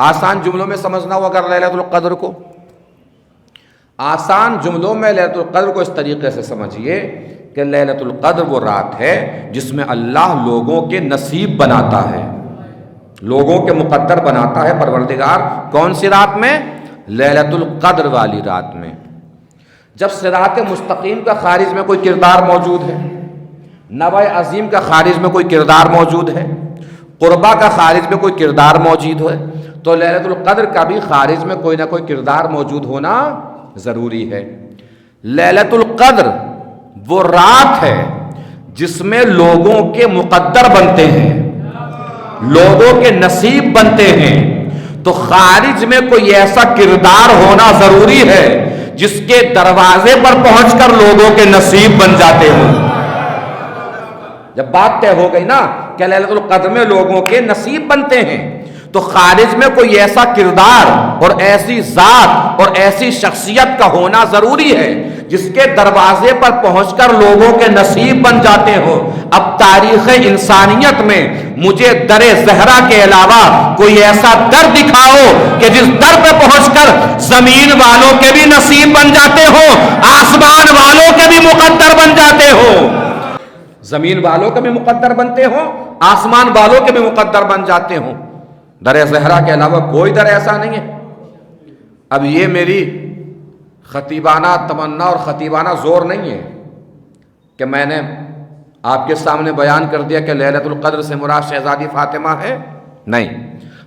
آسان جملوں میں سمجھنا ہو اگر لیلۃ القدر کو، آسان جملوں میں لیلۃ القدر کو اس طریقے سے سمجھیے کہ لیلۃ القدر وہ رات ہے جس میں اللہ لوگوں کے نصیب بناتا ہے، لوگوں کے مقدر بناتا ہے پروردگار۔ کون سی رات میں؟ لیلۃ القدر والی رات میں، جب صراط مستقیم کا خارج میں کوئی کردار موجود ہے، نبع عظیم کا خارج میں کوئی کردار موجود ہے، قربہ کا خارج میں کوئی کردار موجود ہے، تو لیلۃ القدر کا بھی خارج میں کوئی نہ کوئی کردار موجود ہونا ضروری ہے۔ لیلۃ القدر وہ رات ہے جس میں لوگوں کے مقدر بنتے ہیں، لوگوں کے نصیب بنتے ہیں، تو خارج میں کوئی ایسا کردار ہونا ضروری ہے جس کے دروازے پر پہنچ کر لوگوں کے نصیب بن جاتے ہوں۔ جب بات طے ہو گئی نا کہ لیلۃ القدر میں لوگوں کے نصیب بنتے ہیں، تو خارج میں کوئی ایسا کردار اور ایسی ذات اور ایسی شخصیت کا ہونا ضروری ہے جس کے دروازے پر پہنچ کر لوگوں کے نصیب بن جاتے ہو۔ اب تاریخ انسانیت میں مجھے در زہرا کے علاوہ کوئی ایسا در دکھاؤ کہ جس در پہ پہنچ کر زمین والوں کے بھی نصیب بن جاتے ہو، آسمان والوں کے بھی مقدر بن جاتے ہو، زمین والوں کے بھی مقدر بنتے ہو، آسمان والوں کے بھی مقدر بن جاتے ہوں۔ در زہرا کے علاوہ کوئی در ایسا نہیں ہے۔ اب یہ میری خطیبانہ تمنا اور خطیبانہ زور نہیں ہے کہ میں نے آپ کے سامنے بیان کر دیا کہ لیلۃ القدر سے مراد شہزادی فاطمہ ہے، نہیں،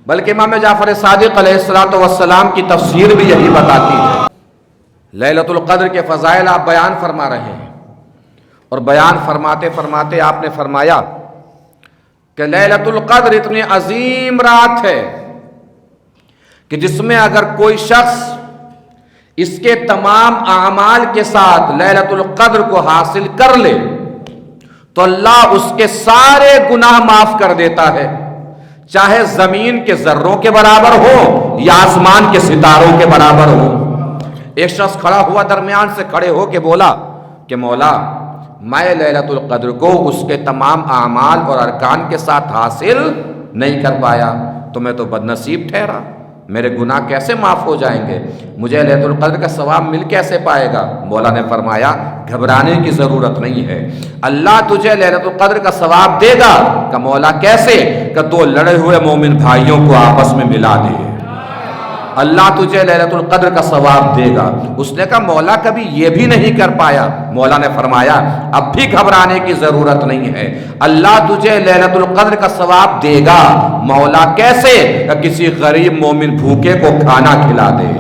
بلکہ امام جعفر صادق علیہ الصلوۃ والسلام کی تفسیر بھی یہی بتاتی ہے۔ لیلۃ القدر کے فضائل آپ بیان فرما رہے ہیں، اور بیان فرماتے فرماتے آپ نے فرمایا کہ لیلۃ القدر اتنی عظیم رات ہے کہ جس میں اگر کوئی شخص اس کے تمام اعمال کے ساتھ لیلۃ القدر کو حاصل کر لے تو اللہ اس کے سارے گناہ معاف کر دیتا ہے، چاہے زمین کے ذروں کے برابر ہو یا آسمان کے ستاروں کے برابر ہو۔ ایک شخص کھڑا ہوا درمیان سے کھڑے ہو کے بولا کہ مولا میں لیلۃ القدر کو اس کے تمام اعمال اور ارکان کے ساتھ حاصل نہیں کر پایا، تو میں تو بد نصیب ٹھہرا، میرے گناہ کیسے معاف ہو جائیں گے، مجھے لیلۃ القدر کا ثواب مل کیسے پائے گا؟ مولا نے فرمایا گھبرانے کی ضرورت نہیں ہے، اللہ تجھے لیلۃ القدر کا ثواب دے گا۔ کہ مولا کیسے؟ کہ دو لڑے ہوئے مومن بھائیوں کو آپس میں ملا دے، اللہ تجھے لیلۃ القدر کا ثواب دے گا۔ اس نے کہا مولا کبھی یہ بھی نہیں کر پایا، مولا نے فرمایا اب بھی گھبرانے کی ضرورت نہیں ہے، اللہ تجھے لیلۃ القدر کا ثواب دے گا۔ مولا کیسے؟ کہ کسی غریب مومن بھوکے کو کھانا کھلا دے،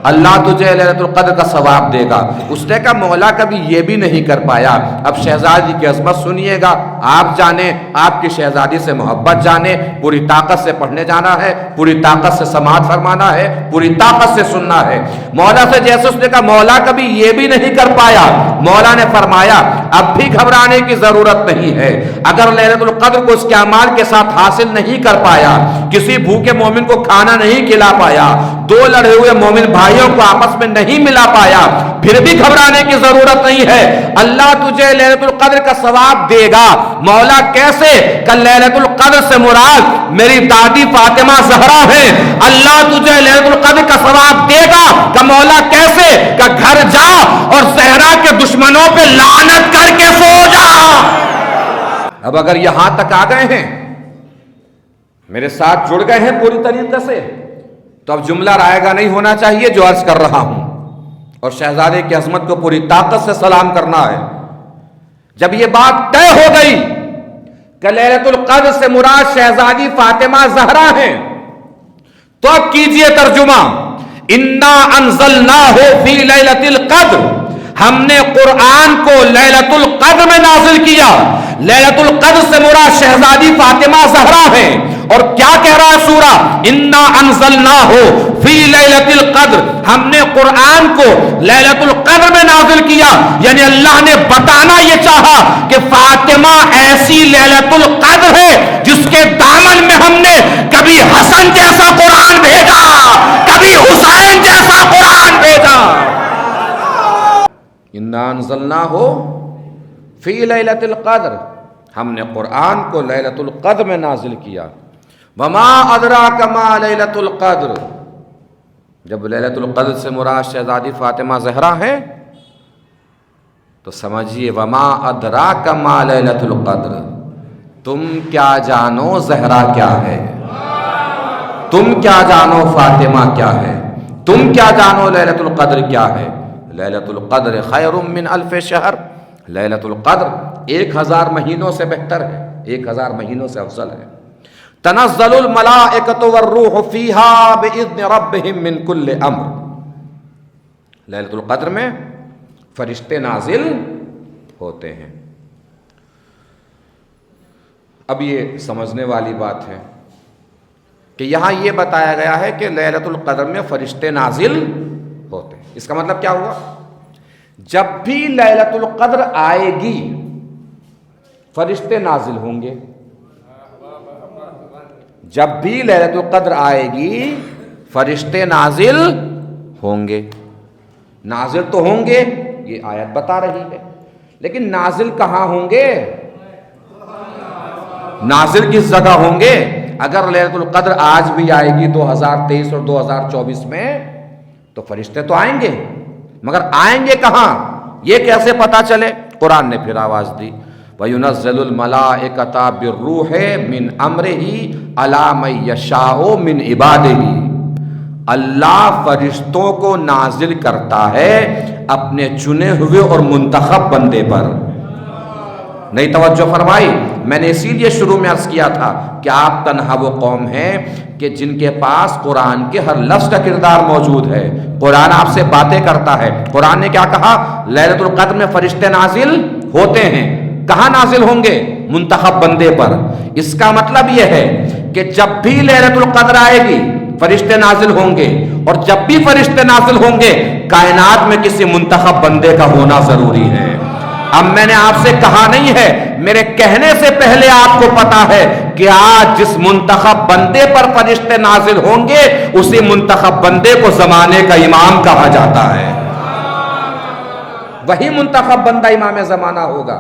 اللہ تجھے لیلۃ القدر کا ثواب دے گا۔ اس نے کہا مولا کبھی یہ بھی نہیں کر پایا۔ اب شہزادی کی عظمت سنیے گا، آپ جانیں، آپ کی شہزادی سے محبت جانیں، پوری طاقت سے پڑھنے جانا ہے، پوری طاقت سے سماعت فرمانا ہے، پوری طاقت سے سننا ہے۔ مولا سے جیسے اس نے کہا مولا کبھی یہ بھی نہیں کر پایا، مولا نے فرمایا اب بھی گھبرانے کی ضرورت نہیں ہے، اگر لیلۃ القدر کو اس کے اعمال کے ساتھ حاصل نہیں کر پایا، کسی بھوکے مومن کو کھانا نہیں کھلا پایا، دو لڑے ہوئے مومن بھائیوں کو آپس میں نہیں ملا پایا، پھر بھی گھبرانے کی ضرورت نہیں ہے، اللہ تجھے لیلۃ القدر کا ثواب دے گا۔ مولا کیسے؟ کہ لیلۃ القدر سے مراد میری دادی فاطمہ زہرا ہے، اللہ تجھے لیلۃ القدر کا ثواب دے گا۔ کہ مولا کیسے؟ کہ گھر جا اور زہرا کے دشمنوں پہ لعنت کر کے سو جا۔ اب اگر یہاں تک آ گئے ہیں، میرے ساتھ جڑ گئے ہیں پوری طریقے سے، تو اب جملہ رائے گا نہیں ہونا چاہیے جو عرض کر رہا ہوں، اور شہزادے کی عظمت کو پوری طاقت سے سلام کرنا ہے۔ جب یہ بات طے ہو گئی کہ لیلۃ القدر سے مراد شہزادی فاطمہ زہرا ہیں، تو اب کیجئے ترجمہ، انا انزلناہ فی لیلۃ القدر، ہم نے قرآن کو لیلۃ القدر میں نازل کیا۔ لیلۃ القدر سے مراد شہزادی فاطمہ زہرا ہے، اور کیا کہہ رہا ہے سورہ؟ انا انزلناہ فی لیلۃ القدر، ہم نے قرآن کو لیلۃ القدر میں نازل کیا، یعنی اللہ نے بتانا یہ چاہا کہ فاطمہ ایسی لیلۃ القدر ہے جس کے دامن میں ہم نے کبھی حسن جیسا قرآن بھیجا، کبھی حسین جیسا قرآن بھیجا۔ انا انزلناہ فی لیلۃ القدر، ہم نے قرآن کو لیلۃ القدر میں نازل کیا۔ وما ادراک ما لیلۃ القدر، جب لیلۃ القدر سے مراد شہزادی فاطمہ زہرا ہے تو سمجھیے وما ادراک ما لیلۃ القدر، تم کیا جانو زہرا کیا ہے، تم کیا جانو فاطمہ کیا ہے، تم کیا جانو لیلۃ القدر کیا ہے۔ لیلۃ القدر خیر من الف شہر، لیلۃ القدر 1000 مہینوں سے بہتر ہے، 1000 مہینوں سے افضل ہے۔ تنزل الملائکۃ والروح فیہا باذن ربہم من کل امر، لیلۃ القدر میں فرشتے نازل ہوتے ہیں۔ اب یہ سمجھنے والی بات ہے کہ یہاں یہ بتایا گیا ہے کہ لیلۃ القدر میں فرشتے نازل ہوتے ہیں، اس کا مطلب کیا ہوا؟ جب بھی لیلۃ القدر آئے گی فرشتے نازل ہوں گے، جب بھی لیلۃ القدر آئے گی فرشتے نازل ہوں گے۔ نازل تو ہوں گے، یہ آیت بتا رہی ہے، لیکن نازل کہاں ہوں گے؟ نازل کس جگہ ہوں گے؟ اگر لیلۃ القدر آج بھی آئے گی 2023 اور 2024 میں تو فرشتے تو آئیں گے، مگر آئیں گے کہاں یہ کیسے پتا چلے؟ قرآن نے پھر آواز دی وَيُنَزِّلُ الْمَلَائِكَةَ بِالرُّوحِ مِنْ أَمْرِهِ عَلَىٰ مَن يَشَاءُ مِنْ عِبَادِهِ، اللہ فرشتوں کو نازل کرتا ہے اپنے چنے ہوئے اور منتخب بندے پر۔ نہیں توجہ فرمائی؟ میں نے اسی لیے شروع میں عرض کیا تھا کہ آپ تنہا وہ قوم ہیں کہ جن کے پاس قرآن کے ہر لفظ کا کردار موجود ہے، قرآن آپ سے باتیں کرتا ہے۔ قرآن نے کیا کہا؟ لیلۃ القدر میں فرشتے نازل ہوتے ہیں، کہاں نازل ہوں گے؟ منتخب بندے پر۔ اس کا مطلب یہ ہے کہ جب بھی لیلۃ القدر آئے گی فرشتے نازل ہوں گے، اور جب بھی فرشتے نازل ہوں گے کائنات میں کسی منتخب بندے کا ہونا ضروری ہے۔ اب میں نے آپ سے کہا نہیں ہے، میرے کہنے سے پہلے آپ کو پتا ہے کہ آج جس منتخب بندے پر فرشتے نازل ہوں گے اسی منتخب بندے کو زمانے کا امام کہا جاتا ہے، وہی منتخب بندہ امام زمانہ ہوگا۔